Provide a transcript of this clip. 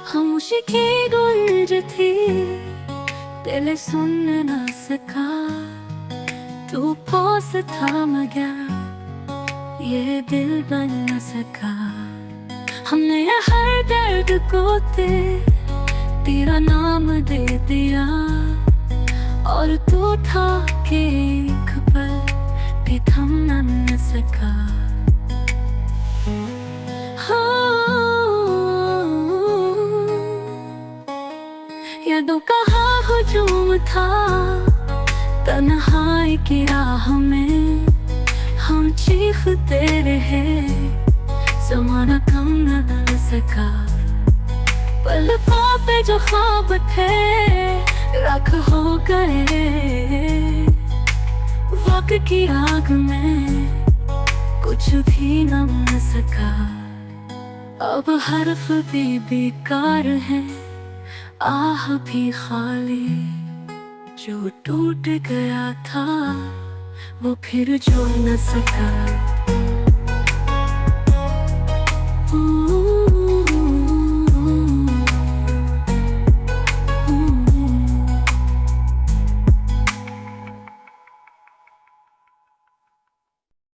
खामोशी की गूंज थी, दिल सुन न सका। तू पास था मगर ये दिल बन न सका। हमने हर दर्द को तेरा नाम दे दिया, और तू था कि एक पल भी थम न सका। यादों का हुजूम था तन्हाई की राह में, हम चीखते रहे, ज़माना कम न सका। पलकों पे जो ख्वाब थे राख हो गए, वक्त की आग में कुछ भी न सका। अब हर्फ भी बेकार है, आह भी खाली। जो टूट गया था वो फिर जुड़ न सका।